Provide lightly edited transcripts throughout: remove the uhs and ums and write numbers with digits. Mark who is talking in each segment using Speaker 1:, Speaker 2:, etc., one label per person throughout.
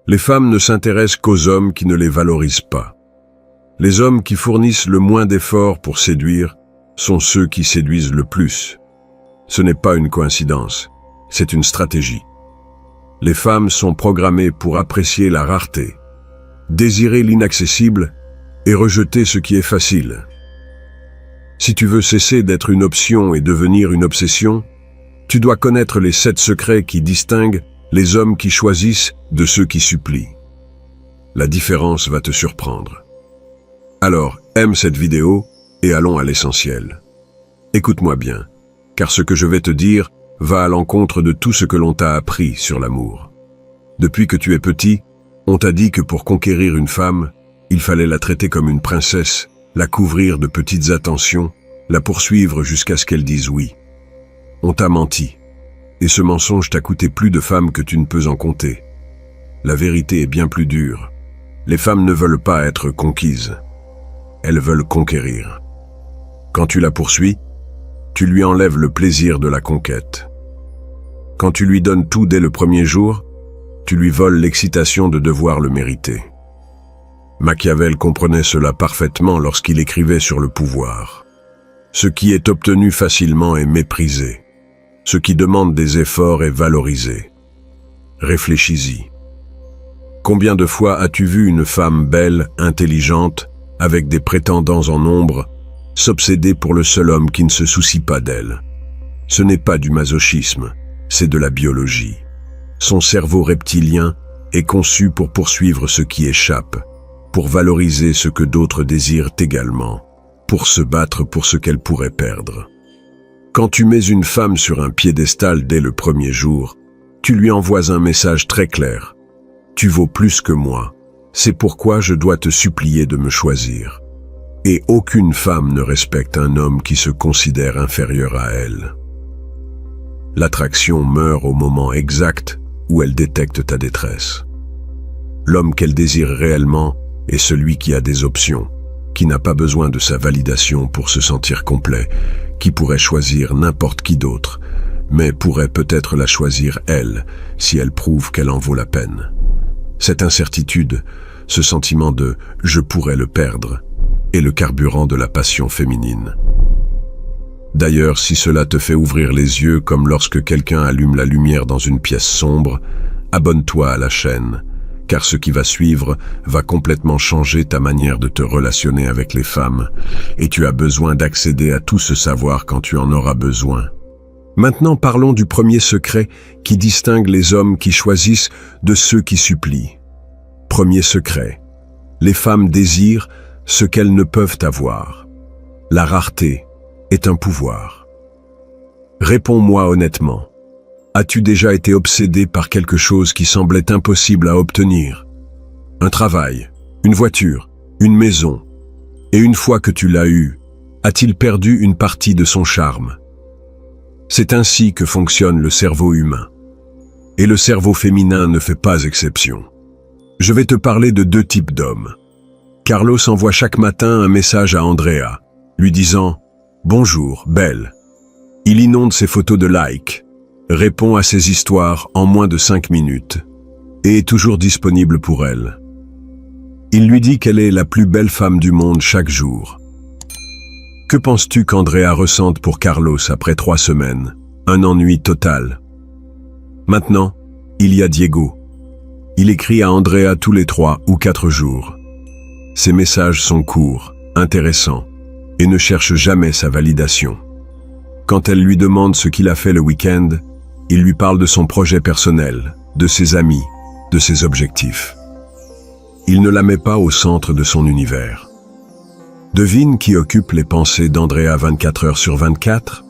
Speaker 1: Les femmes ne s'intéressent qu'aux hommes qui ne les valorisent pas. Les hommes qui fournissent le moins d'efforts pour séduire sont ceux qui séduisent le plus. Ce n'est pas une coïncidence, c'est une stratégie. Les femmes sont programmées pour apprécier la rareté, désirer l'inaccessible et rejeter ce qui est facile. Si tu veux cesser d'être une option et devenir une obsession, tu dois connaître les 7 secrets qui distinguent les hommes qui choisissent de ceux qui supplient. La différence va te surprendre. Alors, aime cette vidéo et allons à l'essentiel. Écoute-moi bien, car ce que je vais te dire va à l'encontre de tout ce que l'on t'a appris sur l'amour. Depuis que tu es petit, on t'a dit que pour conquérir une femme, il fallait la traiter comme une princesse, la couvrir de petites attentions, la poursuivre jusqu'à ce qu'elle dise oui. On t'a menti. Et ce mensonge t'a coûté plus de femmes que tu ne peux en compter. La vérité est bien plus dure. Les femmes ne veulent pas être conquises. Elles veulent conquérir. Quand tu la poursuis, tu lui enlèves le plaisir de la conquête. Quand tu lui donnes tout dès le premier jour, tu lui voles l'excitation de devoir le mériter. Machiavel comprenait cela parfaitement lorsqu'il écrivait sur le pouvoir. Ce qui est obtenu facilement est méprisé. Ce qui demande des efforts est valorisé. Réfléchis-y. Combien de fois as-tu vu une femme belle, intelligente, avec des prétendants en nombre, s'obséder pour le seul homme qui ne se soucie pas d'elle? Ce n'est pas du masochisme, c'est de la biologie. Son cerveau reptilien est conçu pour poursuivre ce qui échappe, pour valoriser ce que d'autres désirent également, pour se battre pour ce qu'elle pourrait perdre. Quand tu mets une femme sur un piédestal dès le premier jour, tu lui envoies un message très clair. Tu vaux plus que moi. C'est pourquoi je dois te supplier de me choisir. Et aucune femme ne respecte un homme qui se considère inférieur à elle. L'attraction meurt au moment exact où elle détecte ta détresse. L'homme qu'elle désire réellement est celui qui a des options, qui n'a pas besoin de sa validation pour se sentir complet, qui pourrait choisir n'importe qui d'autre, mais pourrait peut-être la choisir elle, si elle prouve qu'elle en vaut la peine. Cette incertitude, ce sentiment de « je pourrais le perdre » est le carburant de la passion féminine. D'ailleurs, si cela te fait ouvrir les yeux comme lorsque quelqu'un allume la lumière dans une pièce sombre, abonne-toi à la chaîne, car ce qui va suivre va complètement changer ta manière de te relationner avec les femmes, et tu as besoin d'accéder à tout ce savoir quand tu en auras besoin. Maintenant parlons du premier secret qui distingue les hommes qui choisissent de ceux qui supplient. Premier secret. Les femmes désirent ce qu'elles ne peuvent avoir. La rareté est un pouvoir. Réponds-moi honnêtement. As-tu déjà été obsédé par quelque chose qui semblait impossible à obtenir? Un travail, une voiture, une maison. Et une fois que tu l'as eu, a-t-il perdu une partie de son charme? C'est ainsi que fonctionne le cerveau humain. Et le cerveau féminin ne fait pas exception. Je vais te parler de 2 types d'hommes. Carlos envoie chaque matin un message à Andrea, lui disant « Bonjour, belle ». Il inonde ses photos de likes, répond à ses histoires en moins de 5 minutes et est toujours disponible pour elle. Il lui dit qu'elle est la plus belle femme du monde chaque jour. Que penses-tu qu'Andrea ressente pour Carlos après 3 semaines? Un ennui total. Maintenant, il y a Diego. Il écrit à Andrea tous les 3 ou 4 jours. Ses messages sont courts, intéressants et ne cherche jamais sa validation. Quand elle lui demande ce qu'il a fait le week-end, il lui parle de son projet personnel, de ses amis, de ses objectifs. Il ne la met pas au centre de son univers. Devine qui occupe les pensées d'Andrea 24 heures sur 24?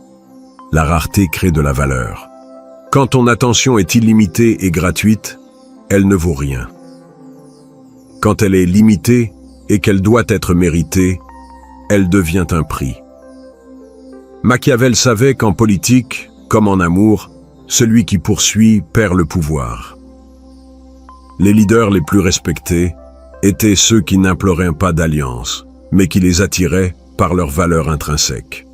Speaker 1: La rareté crée de la valeur. Quand ton attention est illimitée et gratuite, elle ne vaut rien. Quand elle est limitée et qu'elle doit être méritée, elle devient un prix. Machiavel savait qu'en politique, comme en amour, celui qui poursuit perd le pouvoir. Les leaders les plus respectés étaient ceux qui n'imploraient pas d'alliance, mais qui les attiraient par leur valeur intrinsèque.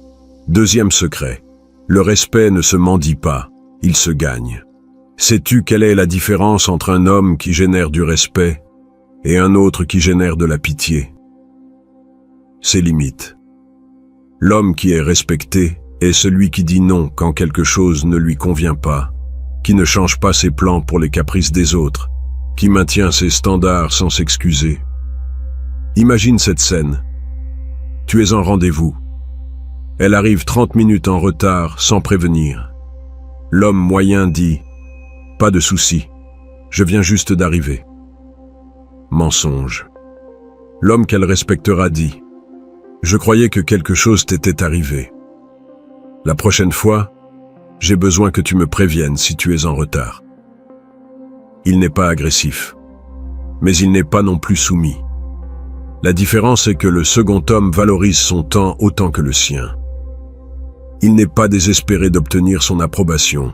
Speaker 1: Deuxième secret, le respect ne se mendie pas, il se gagne. Sais-tu quelle est la différence entre un homme qui génère du respect et un autre qui génère de la pitié? Ses limites. L'homme qui est respecté est celui qui dit non quand quelque chose ne lui convient pas, qui ne change pas ses plans pour les caprices des autres, qui maintient ses standards sans s'excuser. Imagine cette scène. Tu es en rendez-vous. Elle arrive 30 minutes en retard sans prévenir. L'homme moyen dit « Pas de souci, je viens juste d'arriver ». Mensonge. L'homme qu'elle respectera dit « Je croyais que quelque chose t'était arrivé. La prochaine fois, j'ai besoin que tu me préviennes si tu es en retard. » Il n'est pas agressif, mais il n'est pas non plus soumis. La différence est que le second homme valorise son temps autant que le sien. Il n'est pas désespéré d'obtenir son approbation,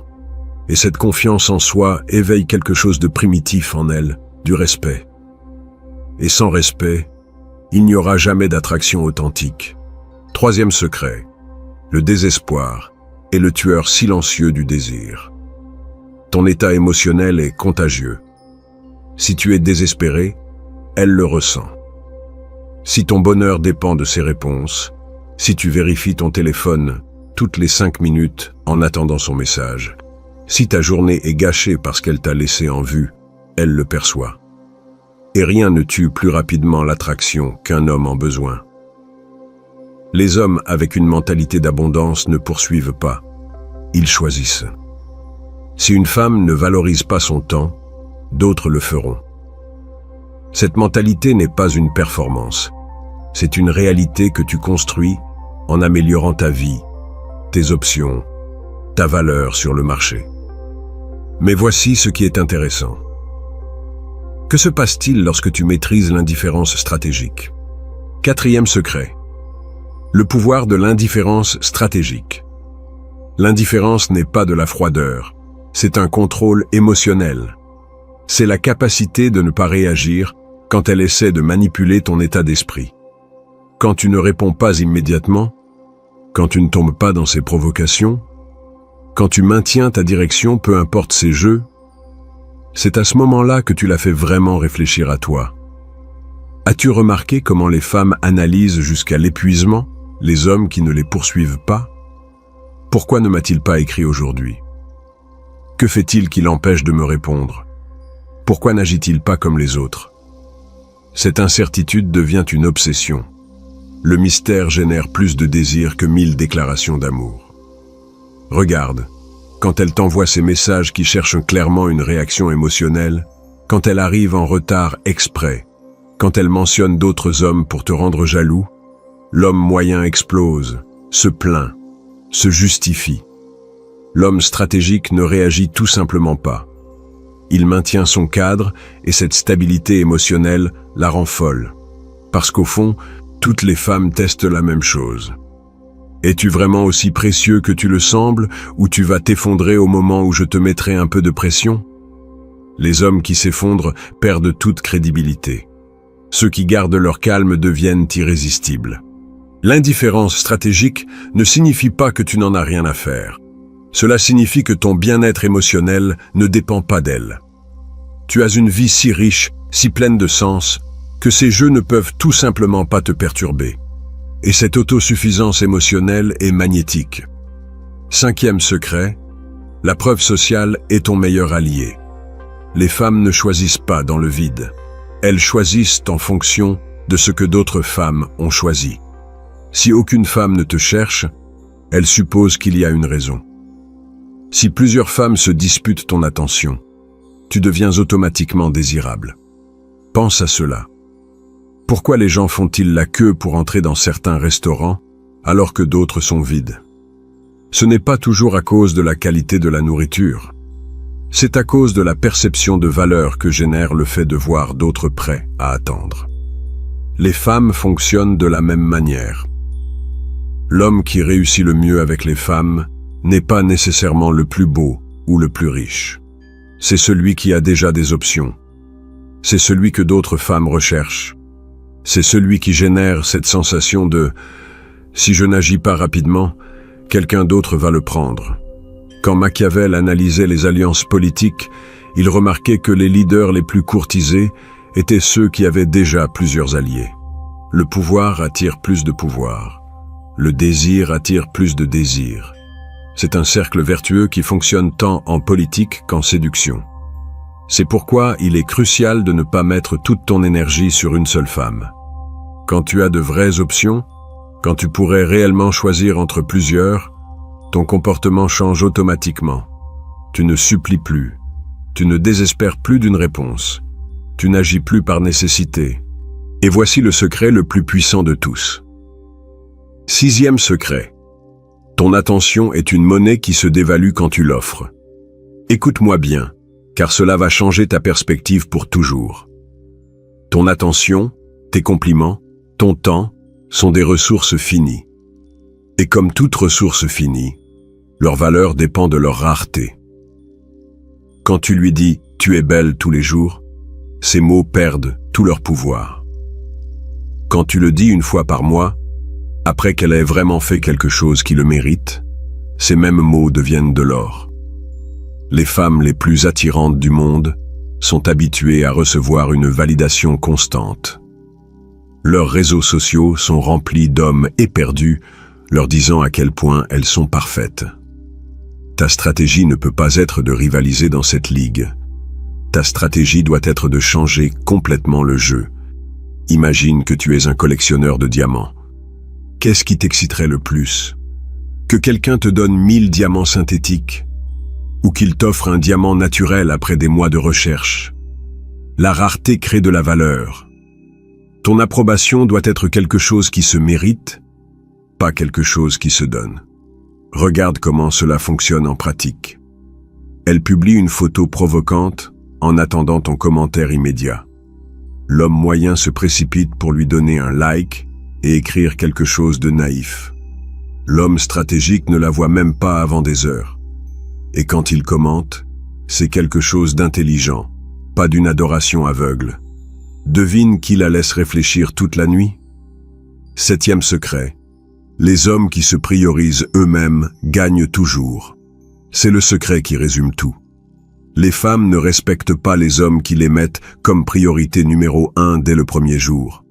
Speaker 1: et cette confiance en soi éveille quelque chose de primitif en elle, du respect. Et sans respect, il n'y aura jamais d'attraction authentique. Troisième secret, le désespoir est le tueur silencieux du désir. Ton état émotionnel est contagieux. Si tu es désespéré, elle le ressent. Si ton bonheur dépend de ses réponses, si tu vérifies ton téléphone toutes les 5 minutes en attendant son message, si ta journée est gâchée parce qu'elle t'a laissé en vue, elle le perçoit. Et rien ne tue plus rapidement l'attraction qu'un homme en besoin. Les hommes avec une mentalité d'abondance ne poursuivent pas, ils choisissent. Si une femme ne valorise pas son temps, d'autres le feront. Cette mentalité n'est pas une performance, c'est une réalité que tu construis en améliorant ta vie, tes options, ta valeur sur le marché. Mais voici ce qui est intéressant. Que se passe-t-il lorsque tu maîtrises l'indifférence stratégique? Quatrième secret. Le pouvoir de l'indifférence stratégique. L'indifférence n'est pas de la froideur, c'est un contrôle émotionnel. C'est la capacité de ne pas réagir quand elle essaie de manipuler ton état d'esprit. Quand tu ne réponds pas immédiatement, quand tu ne tombes pas dans ses provocations, quand tu maintiens ta direction peu importe ses jeux, c'est à ce moment-là que tu la fais vraiment réfléchir à toi. As-tu remarqué comment les femmes analysent jusqu'à l'épuisement les hommes qui ne les poursuivent pas? Pourquoi ne m'a-t-il pas écrit aujourd'hui? Que fait-il qui l'empêche de me répondre? Pourquoi n'agit-il pas comme les autres? Cette incertitude devient une obsession. Le mystère génère plus de désir que 1000 déclarations d'amour. Regarde, quand elle t'envoie ces messages qui cherchent clairement une réaction émotionnelle, quand elle arrive en retard exprès, quand elle mentionne d'autres hommes pour te rendre jaloux, l'homme moyen explose, se plaint, se justifie. L'homme stratégique ne réagit tout simplement pas. Il maintient son cadre et cette stabilité émotionnelle la rend folle. Parce qu'au fond, toutes les femmes testent la même chose. Es-tu vraiment aussi précieux que tu le sembles ou tu vas t'effondrer au moment où je te mettrai un peu de pression? Les hommes qui s'effondrent perdent toute crédibilité. Ceux qui gardent leur calme deviennent irrésistibles. L'indifférence stratégique ne signifie pas que tu n'en as rien à faire. Cela signifie que ton bien-être émotionnel ne dépend pas d'elle. Tu as une vie si riche, si pleine de sens, que ces jeux ne peuvent tout simplement pas te perturber. Et cette autosuffisance émotionnelle est magnétique. Cinquième secret, la preuve sociale est ton meilleur allié. Les femmes ne choisissent pas dans le vide. Elles choisissent en fonction de ce que d'autres femmes ont choisi. Si aucune femme ne te cherche, elle suppose qu'il y a une raison. Si plusieurs femmes se disputent ton attention, tu deviens automatiquement désirable. Pense à cela. Pourquoi les gens font-ils la queue pour entrer dans certains restaurants alors que d'autres sont vides? Ce n'est pas toujours à cause de la qualité de la nourriture. C'est à cause de la perception de valeur que génère le fait de voir d'autres prêts à attendre. Les femmes fonctionnent de la même manière. L'homme qui réussit le mieux avec les femmes n'est pas nécessairement le plus beau ou le plus riche. C'est celui qui a déjà des options. C'est celui que d'autres femmes recherchent. C'est celui qui génère cette sensation de « si je n'agis pas rapidement, quelqu'un d'autre va le prendre ». Quand Machiavel analysait les alliances politiques, il remarquait que les leaders les plus courtisés étaient ceux qui avaient déjà plusieurs alliés. Le pouvoir attire plus de pouvoir. Le désir attire plus de désir. C'est un cercle vertueux qui fonctionne tant en politique qu'en séduction. C'est pourquoi il est crucial de ne pas mettre toute ton énergie sur une seule femme. Quand tu as de vraies options, quand tu pourrais réellement choisir entre plusieurs, ton comportement change automatiquement. Tu ne supplies plus. Tu ne désespères plus d'une réponse. Tu n'agis plus par nécessité. Et voici le secret le plus puissant de tous. 6e secret. Ton attention est une monnaie qui se dévalue quand tu l'offres. Écoute-moi bien, car cela va changer ta perspective pour toujours. Ton attention, tes compliments, ton temps sont des ressources finies. Et comme toute ressource finie, leur valeur dépend de leur rareté. Quand tu lui dis « tu es belle » tous les jours, ces mots perdent tout leur pouvoir. Quand tu le dis une fois par mois, après qu'elle ait vraiment fait quelque chose qui le mérite, ces mêmes mots deviennent de l'or. Les femmes les plus attirantes du monde sont habituées à recevoir une validation constante. Leurs réseaux sociaux sont remplis d'hommes éperdus, leur disant à quel point elles sont parfaites. Ta stratégie ne peut pas être de rivaliser dans cette ligue. Ta stratégie doit être de changer complètement le jeu. Imagine que tu es un collectionneur de diamants. Qu'est-ce qui t'exciterait le plus? Que quelqu'un te donne 1000 diamants synthétiques? Ou qu'il t'offre un diamant naturel après des mois de recherche? La rareté crée de la valeur. Ton approbation doit être quelque chose qui se mérite, pas quelque chose qui se donne. Regarde comment cela fonctionne en pratique. Elle publie une photo provocante en attendant ton commentaire immédiat. L'homme moyen se précipite pour lui donner un like et écrire quelque chose de naïf. L'homme stratégique ne la voit même pas avant des heures. Et quand il commente, c'est quelque chose d'intelligent, pas d'une adoration aveugle. Devine qui la laisse réfléchir toute la nuit? 7e secret. Les hommes qui se priorisent eux-mêmes gagnent toujours. C'est le secret qui résume tout. Les femmes ne respectent pas les hommes qui les mettent comme priorité numéro 1 dès le premier jour.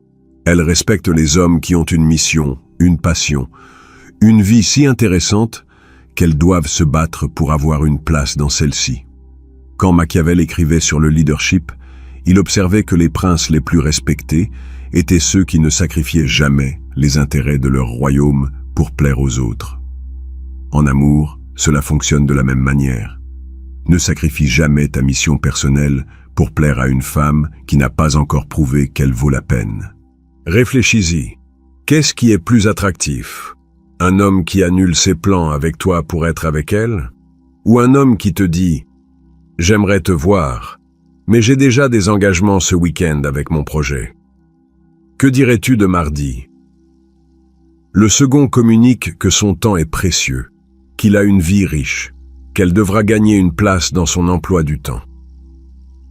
Speaker 1: Elles respectent les hommes qui ont une mission, une passion, une vie si intéressante qu'elles doivent se battre pour avoir une place dans celle-ci. Quand Machiavel écrivait sur le leadership, il observait que les princes les plus respectés étaient ceux qui ne sacrifiaient jamais les intérêts de leur royaume pour plaire aux autres. En amour, cela fonctionne de la même manière. Ne sacrifie jamais ta mission personnelle pour plaire à une femme qui n'a pas encore prouvé qu'elle vaut la peine. Réfléchis-y. Qu'est-ce qui est plus attractif? Un homme qui annule ses plans avec toi pour être avec elle? Ou un homme qui te dit « J'aimerais te voir, mais j'ai déjà des engagements ce week-end avec mon projet. » Que dirais-tu de mardi? Le second communique que son temps est précieux, qu'il a une vie riche, qu'elle devra gagner une place dans son emploi du temps.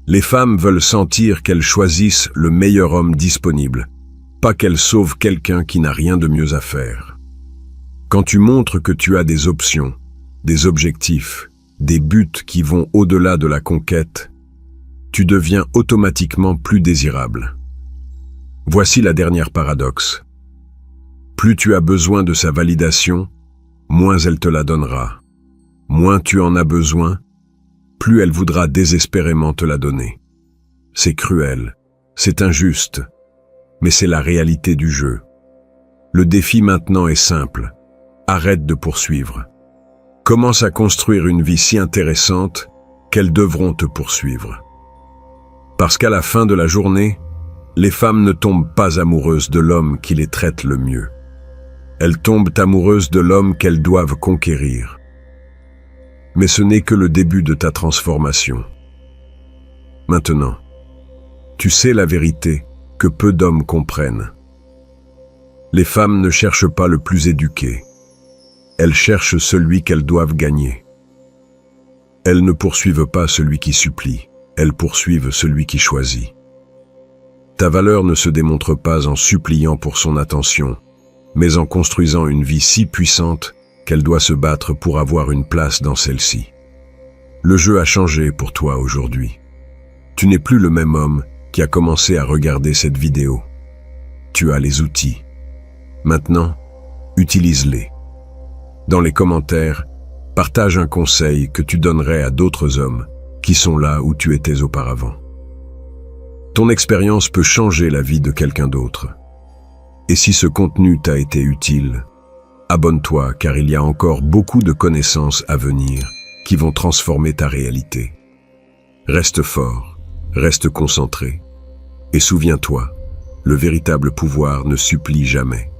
Speaker 1: Les femmes veulent sentir qu'elles choisissent le meilleur homme disponible, pas qu'elles sauvent quelqu'un qui n'a rien de mieux à faire. Quand tu montres que tu as des options, des objectifs, des buts qui vont au-delà de la conquête, tu deviens automatiquement plus désirable. Voici la dernière paradoxe. Plus tu as besoin de sa validation, moins elle te la donnera. Moins tu en as besoin, plus elle voudra désespérément te la donner. C'est cruel, c'est injuste, mais c'est la réalité du jeu. Le défi maintenant est simple. Arrête de poursuivre. Commence à construire une vie si intéressante qu'elles devront te poursuivre. Parce qu'à la fin de la journée, les femmes ne tombent pas amoureuses de l'homme qui les traite le mieux. Elles tombent amoureuses de l'homme qu'elles doivent conquérir. Mais ce n'est que le début de ta transformation. Maintenant, tu sais la vérité que peu d'hommes comprennent. Les femmes ne cherchent pas le plus éduqué. Elles cherchent celui qu'elles doivent gagner. Elles ne poursuivent pas celui qui supplie, elles poursuivent celui qui choisit. Ta valeur ne se démontre pas en suppliant pour son attention, mais en construisant une vie si puissante qu'elle doit se battre pour avoir une place dans celle-ci. Le jeu a changé pour toi aujourd'hui. Tu n'es plus le même homme qui a commencé à regarder cette vidéo. Tu as les outils. Maintenant, utilise-les. Dans les commentaires, partage un conseil que tu donnerais à d'autres hommes qui sont là où tu étais auparavant. Ton expérience peut changer la vie de quelqu'un d'autre. Et si ce contenu t'a été utile, abonne-toi car il y a encore beaucoup de connaissances à venir qui vont transformer ta réalité. Reste fort, reste concentré et souviens-toi, le véritable pouvoir ne supplie jamais.